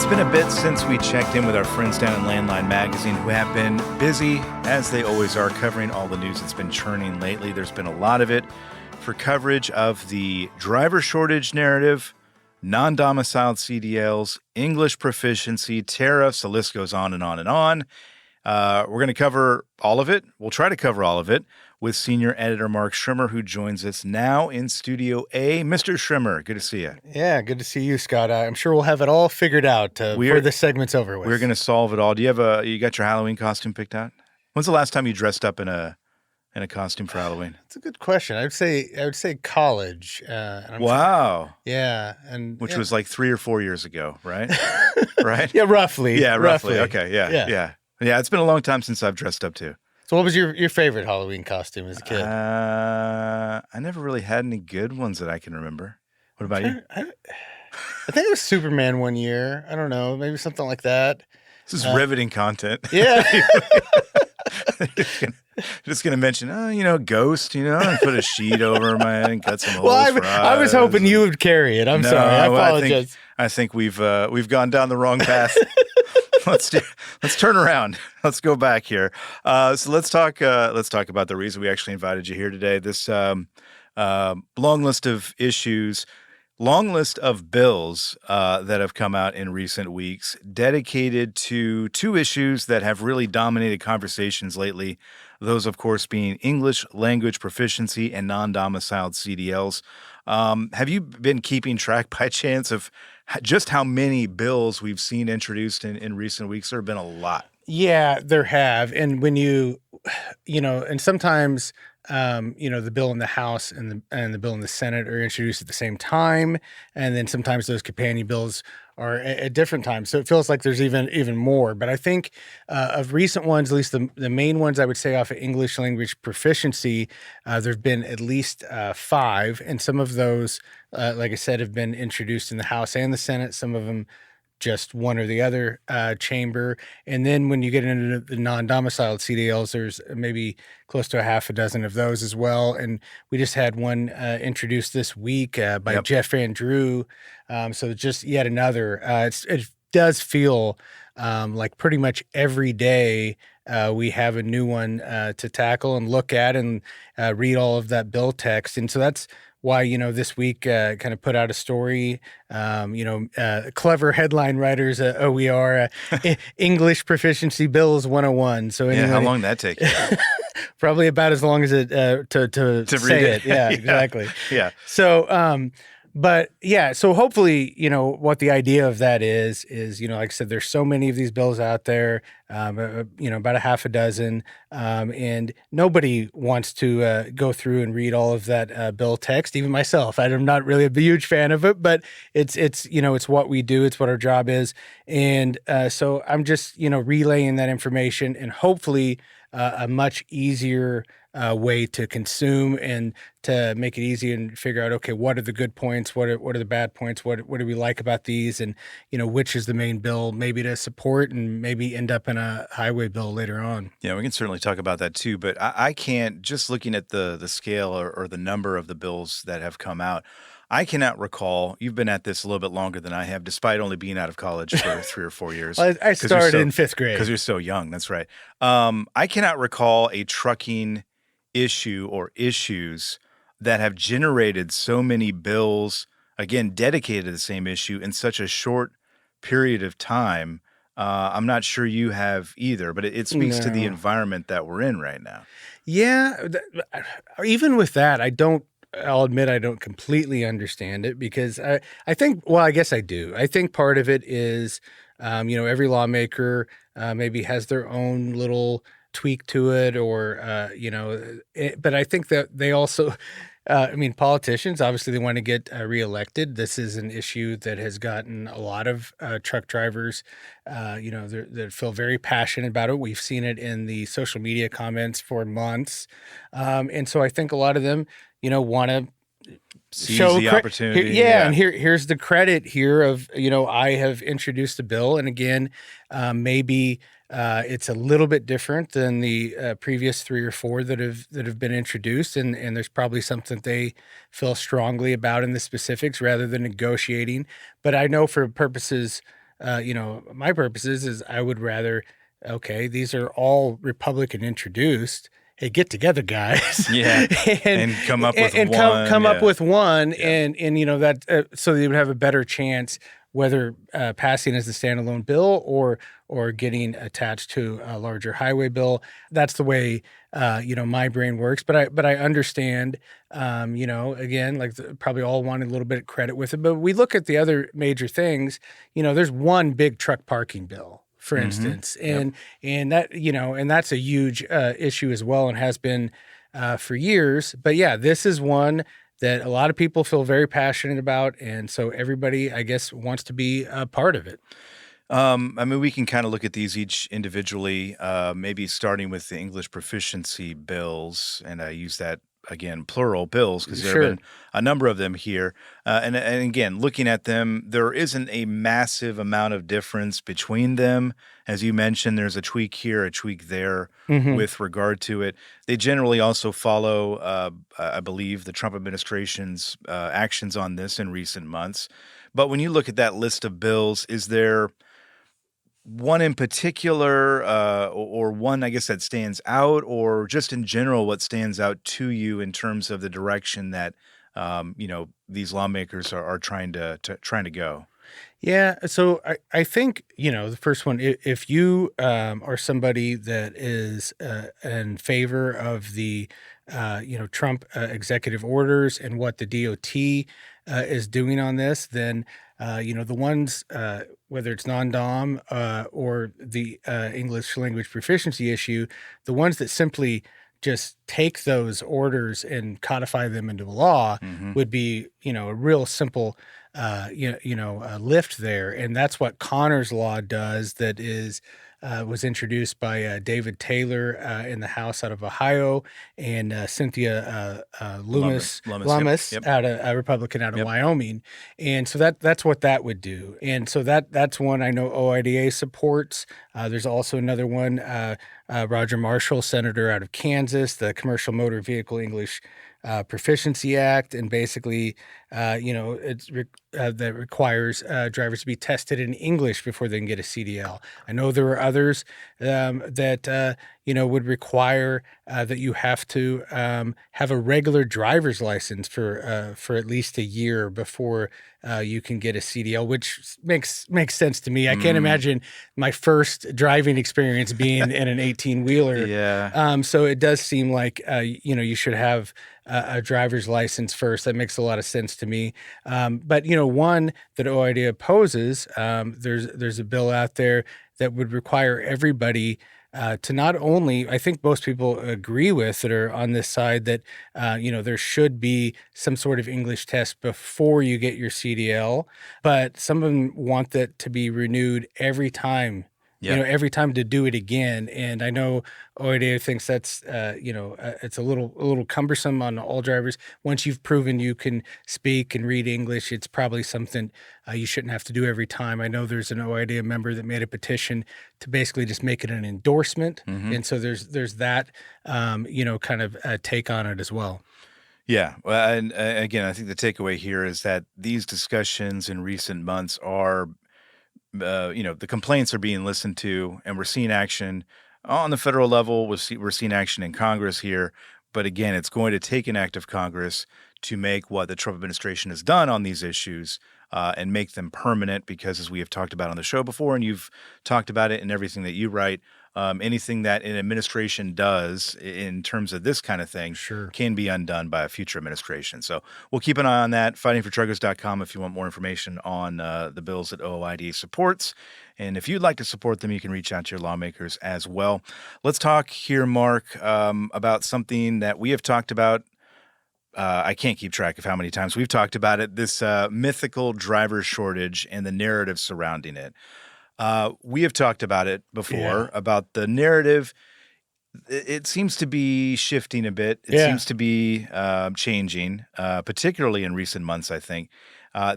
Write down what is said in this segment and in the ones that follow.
It's been a bit since we checked in with our friends down in Landline Magazine, who have been busy, as they always are, covering all the news that's been churning lately. There's been a lot of it for coverage of the driver shortage narrative, non-domiciled CDLs, English proficiency, tariffs, the list goes on and on and on. We're going to cover all of it. We'll try to cover all of it with senior editor Mark Schremmer, who joins us now in Studio A. Mr. Schremmer, good to see you. Yeah, good to see you, Scott. I'm sure we'll have it all figured out before this segment's over with. We're going to solve it all. Do you you got your Halloween costume picked out? When's the last time you dressed up in a costume for Halloween? That's a good question. I would say college. Wow. Yeah, which was like 3 or 4 years ago, right? Right? Yeah, roughly. Yeah, roughly. Okay, yeah. It's been a long time since I've dressed up too. So what was your favorite Halloween costume as a kid? I never really had any good ones that I can remember. What about you? I think it was Superman one year. I don't know, maybe something like that. This is riveting content. Yeah. Just gonna mention, Ghost, and put a sheet over my head and cut some holes. Well, I was hoping you would carry it. I'm sorry. I apologize. I think we've gone down the wrong path. Let's turn around. Let's go back here. So let's talk about the reason we actually invited you here today. This long list of issues, long list of bills that have come out in recent weeks, dedicated to two issues that have really dominated conversations lately. Those, of course, being English language proficiency and non-domiciled CDLs. Have you been keeping track by chance of just how many bills we've seen introduced in recent weeks? There have been a lot. Yeah, there have. And when and sometimes, the bill in the House and the bill in the Senate are introduced at the same time. And then sometimes those companion bills are at different times. So it feels like there's even more. But I think of recent ones, at least the main ones I would say off of English language proficiency, there have been at least 5. And some of those, like I said, have been introduced in the House and the Senate. Some of them just one or the other chamber. And then when you get into the non-domiciled CDLs, there's maybe close to a half a dozen of those as well. And we just had one introduced this week by Jeff Andrew. So just yet another. It does feel like pretty much every day we have a new one to tackle and look at and read all of that bill text. And so that's why, this week kind of put out a story, clever headline writers, OER, English Proficiency Bills 101. So anyway, how long did that take you? Probably about as long as it to say it. Yeah, exactly. Yeah. So, but yeah, so hopefully, what the idea of that is, like I said, there's so many of these bills out there, about a half a dozen, and nobody wants to go through and read all of that bill text, even myself. I'm not really a huge fan of it, but it's what we do. It's what our job is. And so I'm just, relaying that information and hopefully a much easier way to consume and to make it easy and figure out, okay, what are the good points? What are the bad points? What do we like about these? And, which is the main bill maybe to support and maybe end up in a highway bill later on. Yeah, we can certainly talk about that too, but I can't, just looking at the scale or the number of the bills that have come out, I cannot recall. You've been at this a little bit longer than I have, despite only being out of college for 3 or 4 years. Well, I started in 5th grade. Because you're so young, that's right. I cannot recall a trucking issue or issues that have generated so many bills, again, dedicated to the same issue in such a short period of time. I'm not sure you have either, but it speaks to the environment that we're in right now. Yeah. Even with that, I'll admit I don't completely understand it because I think, well, I guess I do. I think part of it is, every lawmaker maybe has their own little tweak to it or, but I think that they also, politicians, obviously they want to get reelected. This is an issue that has gotten a lot of truck drivers, that feel very passionate about it. We've seen it in the social media comments for months. And so I think a lot of them, want to seize the opportunity. And here's the credit here of, I have introduced a bill. And again, maybe it's a little bit different than the previous 3 or 4 that have been introduced. And there's probably something they feel strongly about in the specifics rather than negotiating. But I know for purposes my purposes is I would rather, okay, these are all Republican introduced. Hey, get together, guys, Yeah. and And come up with and one. come up Yeah. with one, Yeah. and that so they would have a better chance whether passing as a standalone bill or getting attached to a larger highway bill. That's the way my brain works. But I understand. Again, like probably all wanted a little bit of credit with it. But we look at the other major things. There's one big truck parking bill, for instance, Yep. and that and that's a huge issue as well, and has been for years. But yeah, this is one that a lot of people feel very passionate about, and so everybody, I guess, wants to be a part of it. I mean, we can kind of look at these each individually, maybe starting with the English proficiency bills, and I use that again, plural bills, because there have Sure. been a number of them here. And again, looking at them, there isn't a massive amount of difference between them. As you mentioned, there's a tweak here, a tweak there Hmm. with regard to it. They generally also follow, I believe, the Trump administration's actions on this in recent months. But when you look at that list of bills, is there one in particular, or one, I guess, that stands out, or just in general, what stands out to you in terms of the direction that these lawmakers are trying to go? Yeah, so I think the first one, if you are somebody that is in favor of the Trump executive orders and what the DOT is doing on this, then the ones whether it's non-dom or the English language proficiency issue, the ones that simply just take those orders and codify them into law Hmm. would be a real simple lift there, and that's what Connor's law does. That is was introduced by David Taylor in the House out of Ohio, and Cynthia Lummis. Yep. Lummis Yep. out of a Republican out of Yep. Wyoming, and so that's what that would do. And so that's one I know OIDA supports. There's also another one, Roger Marshall, senator out of Kansas, the Commercial Motor Vehicle English Proficiency Act, and basically, that requires drivers to be tested in English before they can get a CDL. I know there are others that would require that you have to have a regular driver's license for at least a year before you can get a CDL, which makes sense to me. I can't Mm, imagine my first driving experience being in an 18-wheeler. yeah. So it does seem like you should have a driver's license first. That makes a lot of sense to me. But one that OIDA opposes, there's a bill out there that would require everybody to not only, I think most people agree with that are on this side, that there should be some sort of English test before you get your CDL, but some of them want that to be renewed every time. Yep. Every time to do it again. And I know OIDA thinks that's, it's a little cumbersome on all drivers. Once you've proven you can speak and read English, it's probably something you shouldn't have to do every time. I know there's an OIDA member that made a petition to basically just make it an endorsement. Hmm. And so there's that, kind of take on it as well. Yeah. Well, and again, I think the takeaway here is that these discussions in recent months are the complaints are being listened to, and we're seeing action on the federal level. We're seeing action in Congress here. But again, it's going to take an act of Congress to make what the Trump administration has done on these issues and make them permanent, because as we have talked about on the show before, and you've talked about it in everything that you write, anything that an administration does in terms of this kind of thing Sure. can be undone by a future administration. So we'll keep an eye on that. Fightingfortruckers.com if you want more information on the bills that OID supports. And if you'd like to support them, you can reach out to your lawmakers as well. Let's talk here, Mark, about something that we have talked about. I can't keep track of how many times we've talked about it, this mythical driver shortage and the narrative surrounding it. We have talked about it before, Yeah. about the narrative. It seems to be shifting a bit. It Yeah. seems to be changing, particularly in recent months, I think.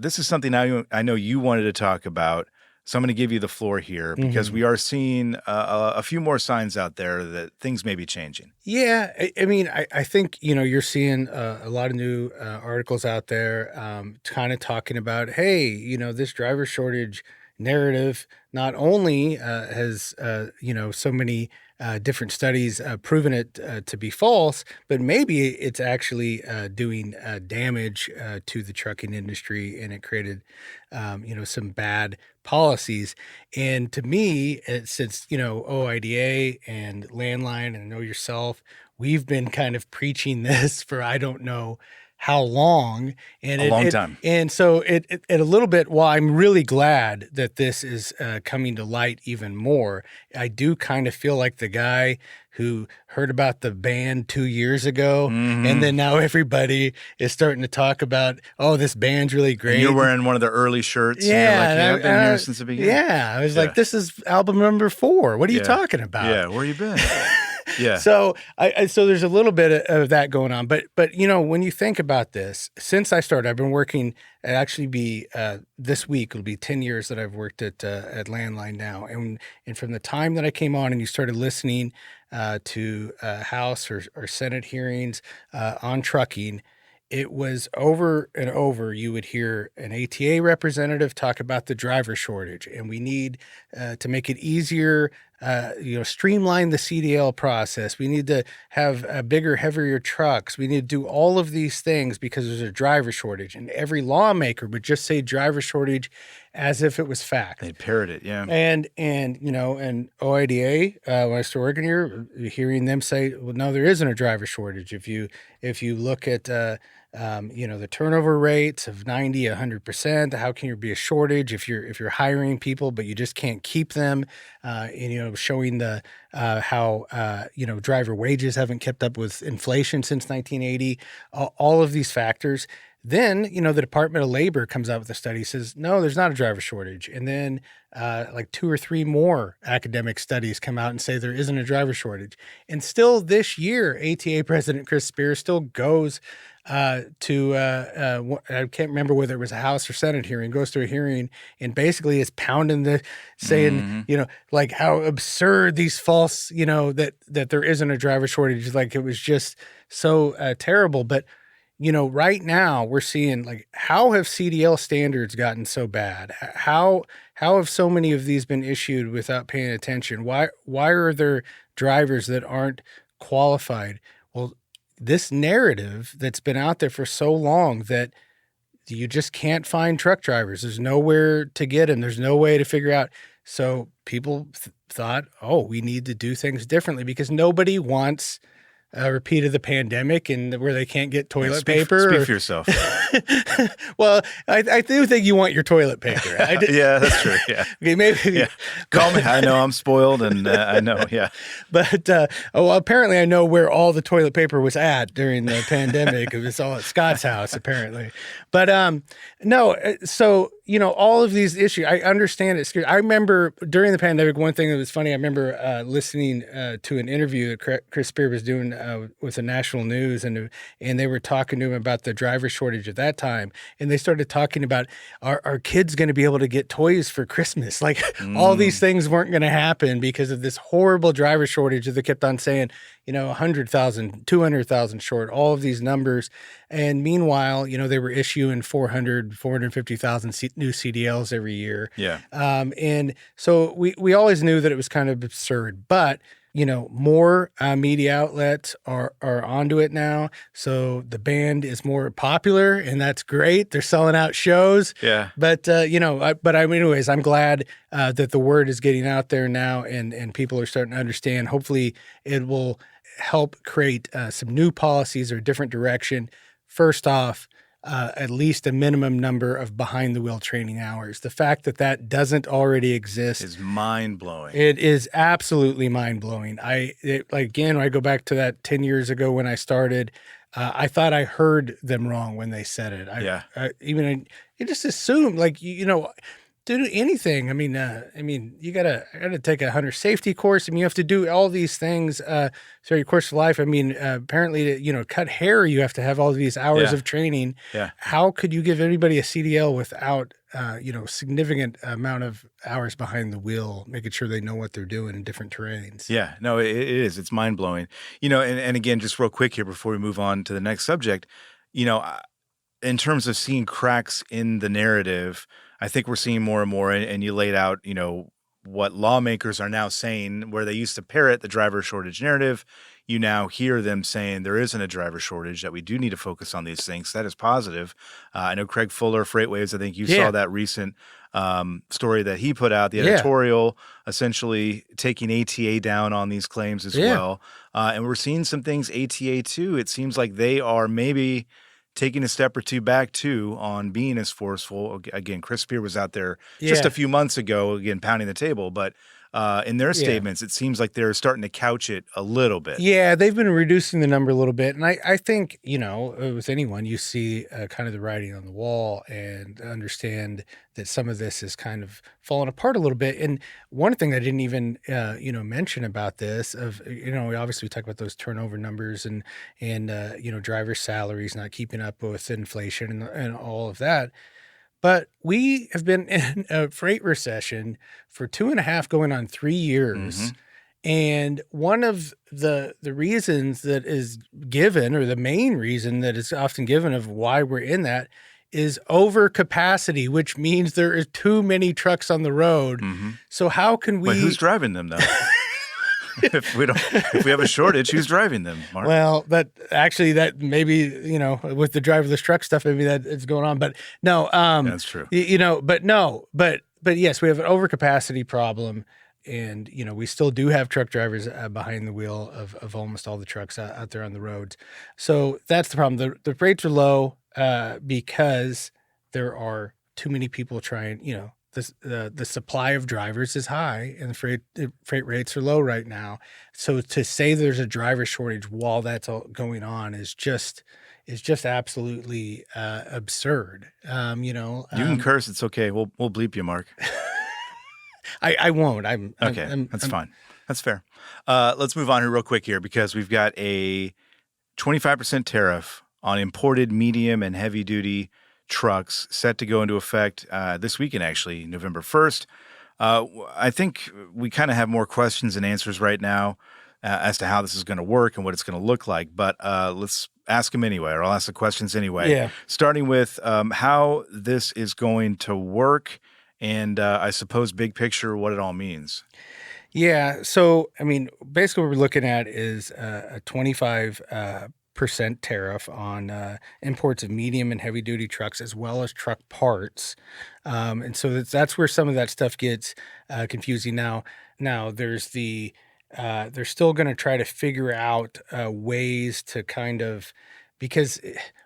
This is something I know you wanted to talk about, so I'm going to give you the floor here, because Mhm. we are seeing a few more signs out there that things may be changing. Yeah, I mean, I think you're seeing a lot of new articles out there, kind of talking about, hey, this driver shortage narrative not only has so many different studies proven it to be false, but maybe it's actually doing damage to the trucking industry, and it created some bad policies. And to me, since OIDA and Landline and Know Yourself, we've been kind of preaching this for I don't know how long, and A long time. and so it a little bit. While I'm really glad that this is coming to light even more, I do kind of feel like the guy who heard about the ban 2 years ago, and then now everybody is starting to talk about, oh, this band's really great. And you're wearing one of the early shirts. Yeah, and you're like, I've been here since the beginning. Yeah, I was like, this is album number 4. What are you talking about? Yeah, where you been? Yeah. So so there's a little bit of that going on, but when you think about this, since I started, I've been working. It actually be this week it'll be 10 years that I've worked at Landline now, and from the time that I came on and you started listening to House or Senate hearings on trucking. It was over and over. You would hear an ATA representative talk about the driver shortage, and we need to make it easier, streamline the CDL process. We need to have bigger, heavier trucks. We need to do all of these things because there's a driver shortage. And every lawmaker would just say driver shortage as if it was fact. They parrot it, yeah. And OIDA, when I started working here, hearing them say, well, no, there isn't a driver shortage. If you look at the turnover rates of 90, 100%, how can there be a shortage if you're hiring people but you just can't keep them? Showing the how driver wages haven't kept up with inflation since 1980. All of these factors. Then, the Department of Labor comes out with a study, says, no, there's not a driver shortage. And then like 2 or 3 more academic studies come out and say there isn't a driver shortage. And still this year, ATA President Chris Spears still goes I can't remember whether it was a House or Senate hearing, goes to a hearing and basically is pounding saying, like how absurd these false, that there isn't a driver shortage. Like it was just so terrible. But right now we're seeing like, how have CDL standards gotten so bad? How have so many of these been issued without paying attention? Why are there drivers that aren't qualified? Well, this narrative that's been out there for so long that you just can't find truck drivers. There's nowhere to get them. There's no way to figure out. So people thought, oh, we need to do things differently because nobody wants a repeat of the pandemic and where they can't get toilet paper. Speak for yourself. Well, I do think you want your toilet paper. Yeah, that's true. Yeah. Okay, maybe. Yeah. Call me. I know I'm spoiled, and I know. Yeah. But apparently I know where all the toilet paper was at during the pandemic. It was all at Scott's house, apparently. But no. So all of these issues, I understand it's scary. I remember during the pandemic, one thing that was funny. I remember listening to an interview that Chris Spear was doing with the national news, and they were talking to him about the driver shortage at that time, and they started talking about are kids going to be able to get toys for Christmas? Like all these things weren't going to happen because of this horrible driver shortage that they kept on saying, 100,000, 200,000 short, all of these numbers. And meanwhile, they were issuing 450,000 new CDLs every year. Yeah. And so we always knew that it was kind of absurd, but more media outlets are onto it now. So the band is more popular, and that's great. They're selling out shows. Yeah. But, anyways, I'm glad that the word is getting out there now, and people are starting to understand. Hopefully it will help create some new policies or a different direction. First off, at least a minimum number of behind-the-wheel training hours. The fact that doesn't already exist is mind-blowing. It is absolutely mind-blowing. When I go back to that 10 years ago when I started, I thought I heard them wrong when they said it. You just assumed, do anything. I mean, you gotta take a hunter safety course. I mean, you have to do all these things. So your course of life. I mean, apparently, to cut hair, you have to have all these hours of training. Yeah. How could you give anybody a CDL without, significant amount of hours behind the wheel, making sure they know what they're doing in different terrains? Yeah. No, it is. It's mind blowing. And again, just real quick here before we move on to the next subject, in terms of seeing cracks in the narrative, I think we're seeing more and more, and you laid out, what lawmakers are now saying, where they used to parrot the driver shortage narrative. You now hear them saying there isn't a driver shortage, that we do need to focus on these things. That is positive. I know Craig Fuller, FreightWaves, I think you saw that recent story that he put out, the editorial, essentially taking ATA down on these claims as well. And we're seeing some things ATA too. It seems like they are maybe taking a step or two back too on being as forceful. Again, Chris Spear was out there just a few months ago, again, pounding the table, but in their statements, it seems like they're starting to couch it a little bit. Yeah, they've been reducing the number a little bit. And I think, with anyone, you see kind of the writing on the wall and understand that some of this is kind of falling apart a little bit. And one thing I didn't even, mention about this obviously we talk about those turnover numbers and driver salaries not keeping up with inflation and all of that. But we have been in a freight recession for 2.5 going on 3 years. Mm-hmm. And one of the reasons that is given, or the main reason that is often given of why we're in that, is overcapacity, which means there are too many trucks on the road. Mm-hmm. So how can we... Wait, who's driving them, though? If we have a shortage, who's driving them, Mark? Well, that maybe, with the driverless truck stuff, maybe that is going on, but no, that's true. But yes, we have an overcapacity problem, and, we still do have truck drivers behind the wheel of almost all the trucks out there on the roads. So that's the problem. The rates are low because there are too many people trying, the supply of drivers is high and the freight rates are low right now. So to say there's a driver shortage while that's all going on is just absolutely absurd. You can curse. It's okay. We'll bleep you, Mark. I won't. That's fine. That's fair. Let's move on here real quick here, because we've got a 25% tariff on imported medium and heavy duty trucks set to go into effect this weekend, actually, November 1st. I think we kind of have more questions than answers right now as to how this is going to work and what it's going to look like. But let's ask them anyway, or I'll ask the questions anyway. Yeah. Starting with how this is going to work, and I suppose big picture, what it all means. Yeah. So, basically what we're looking at is a 25% tariff on imports of medium and heavy duty trucks, as well as truck parts. And so that's where some of that stuff gets confusing. Now there's they're still going to try to figure out ways to kind of, because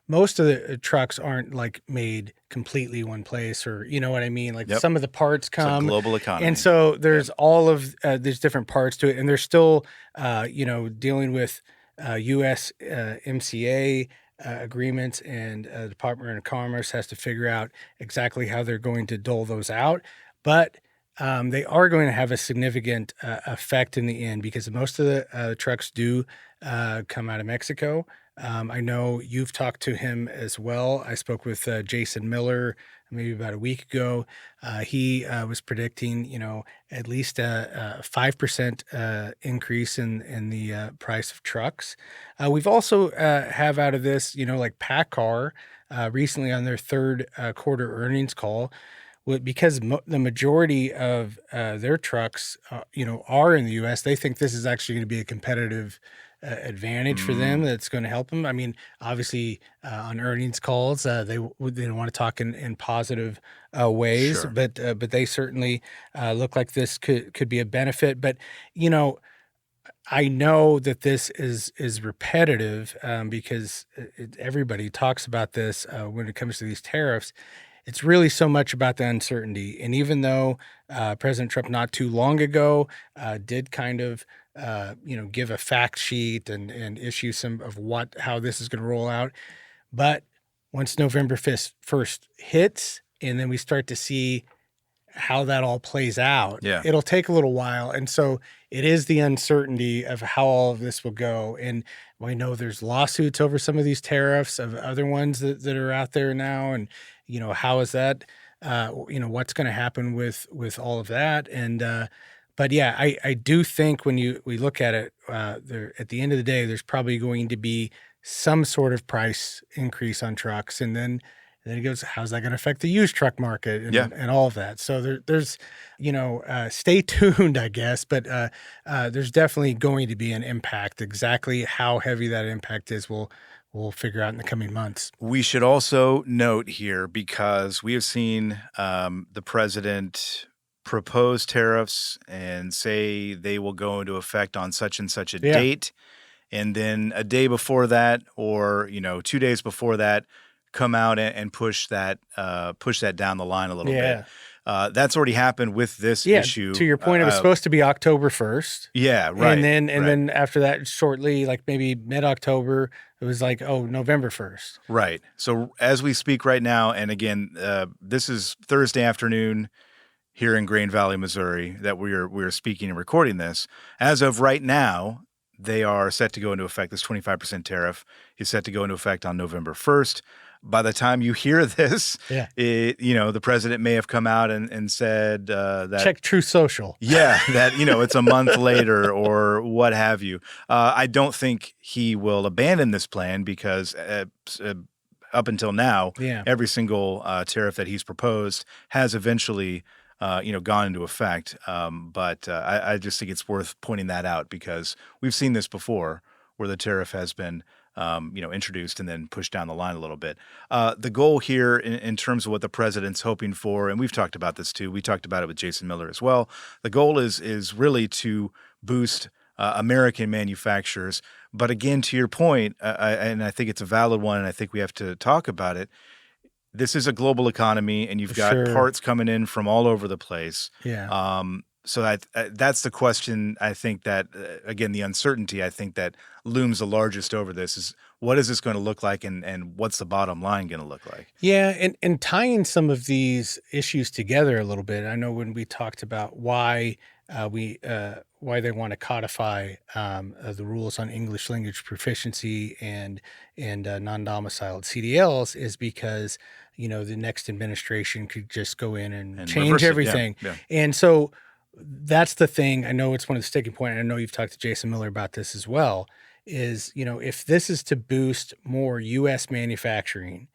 most of the trucks aren't like made completely one place, or you know what I mean? Like some of the parts come. It's a global economy. And so there's all of there's different parts to it. And they're still, dealing with U.S. MCA agreements, and the Department of Commerce has to figure out exactly how they're going to dole those out. But they are going to have a significant effect in the end, because most of the trucks do come out of Mexico. I know you've talked to him as well. I spoke with Jason Miller maybe about a week ago. He was predicting, at least a 5% increase in the price of trucks. We've also have out of this, like PACCAR recently on their third quarter earnings call, because the majority of their trucks, are in the U.S., they think this is actually going to be a competitive advantage for them. That's going to help them. Obviously, on earnings calls, they don't want to talk in positive ways, Sure. but they certainly look like this could be a benefit. But I know that this is repetitive because everybody talks about this when it comes to these tariffs. It's really so much about the uncertainty. And even though President Trump not too long ago did kind of give a fact sheet and issue some of how this is going to roll out, but once November 1st hits, and then we start to see how that all plays out, it'll take a little while. And so it is the uncertainty of how all of this will go. And we know there's lawsuits over some of these tariffs of other ones that are out there now. And, how is that, what's going to happen with all of that. And, but yeah, I do think when we look at it, there, at the end of the day, there's probably going to be some sort of price increase on trucks. And then he goes, how's that going to affect the used truck market and all of that? So there's, stay tuned, I guess. But there's definitely going to be an impact. Exactly how heavy that impact is, we'll figure out in the coming months. We should also note here, because we have seen the president propose tariffs and say they will go into effect on such and such a date. And then a day before that, or 2 days before that, come out and push that down the line a little bit. That's already happened with this issue. To your point, it was supposed to be October 1st. Yeah, right. And then after that, shortly, like maybe mid-October, it was like, November 1st. Right. So as we speak right now, and again, this is Thursday afternoon here in Grain Valley, Missouri, that we're speaking and recording this. As of right now, they are set to go into effect. This 25% tariff is set to go into effect on November 1st. By the time you hear this, the president may have come out and said that check Truth Social. Yeah, that it's a month later or what have you. I don't think he will abandon this plan, because up until now, every single tariff that he's proposed has eventually gone into effect. But I just think it's worth pointing that out, because we've seen this before, where the tariff has been introduced and then pushed down the line a little bit. The goal here in terms of what the president's hoping for, and we've talked about this too, we talked about it with Jason Miller as well. The goal is really to boost American manufacturers. But again, to your point, and I think it's a valid one, and I think we have to talk about it, this is a global economy, and you've got parts coming in from all over the place. Yeah. So that's the question. I think that, again, the uncertainty, I think, that looms the largest over this is, what is this going to look like, and what's the bottom line going to look like? Yeah, and tying some of these issues together a little bit, I know when we talked about why they want to codify the rules on English language proficiency and non-domiciled CDLs, is because the next administration could just go in and change everything. Yeah. And so that's the thing. I know it's one of the sticking points. I know you've talked to Jason Miller about this as well, is, if this is to boost more U.S. manufacturing,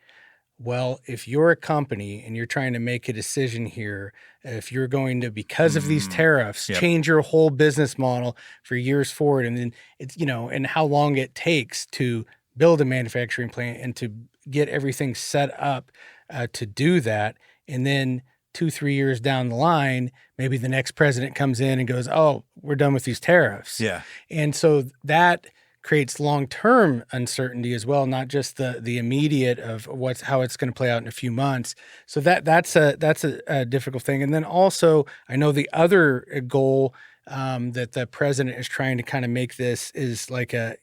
well, if you're a company and you're trying to make a decision here, if you're going to, because of these tariffs, change your whole business model for years forward, and then it's, and how long it takes to build a manufacturing plant and to get everything set up to do that, and then 2-3 years down the line, maybe the next president comes in and goes, "Oh, we're done with these tariffs." Yeah. And so that creates long-term uncertainty as well, not just the immediate of how it's going to play out in a few months. So that's a difficult thing. And then also, I know the other goal that the president is trying to kind of make this is like a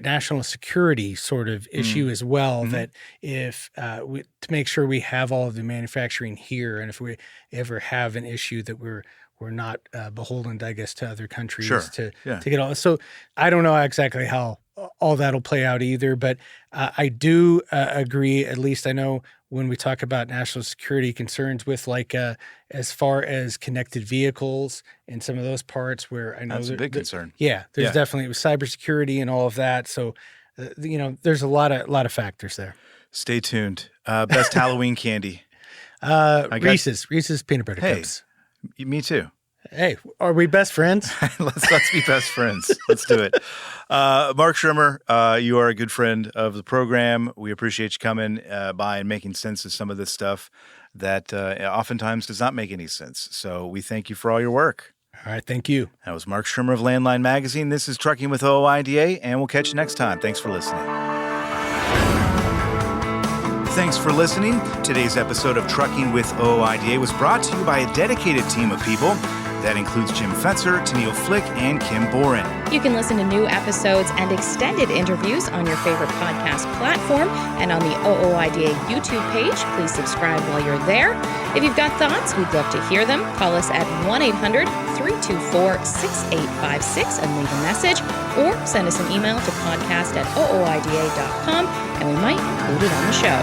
national security sort of issue as well. Mm-hmm. That if to make sure we have all of the manufacturing here, and if we ever have an issue, that we're not beholden, I guess, to other countries to get all. So I don't know exactly how all that'll play out either, but I do agree. At least I know when we talk about national security concerns with as far as connected vehicles and some of those parts, where I know that's a big concern. Yeah, there's definitely cybersecurity and all of that. So there's a lot of factors there. Stay tuned. Best Halloween candy. Reese's peanut butter cups. Me too. Hey, are we best friends? Let's be best friends. Let's do it. Mark Schremmer, you are a good friend of the program. We appreciate you coming by and making sense of some of this stuff that oftentimes does not make any sense. So we thank you for all your work. All right, thank you. That was Mark Schremmer of Landline Magazine. This is Trucking with OOIDA, and we'll catch you next time. Thanks for listening. Thanks for listening. Today's episode of Trucking with OOIDA was brought to you by a dedicated team of people. That includes Jim Fetzer, Tennille Flick, and Kim Boren. You can listen to new episodes and extended interviews on your favorite podcast platform and on the OOIDA YouTube page. Please subscribe while you're there. If you've got thoughts, we'd love to hear them. Call us at 1-800-324-6856 and leave a message, or send us an email to podcast@ooida.com, and we might include it on the show.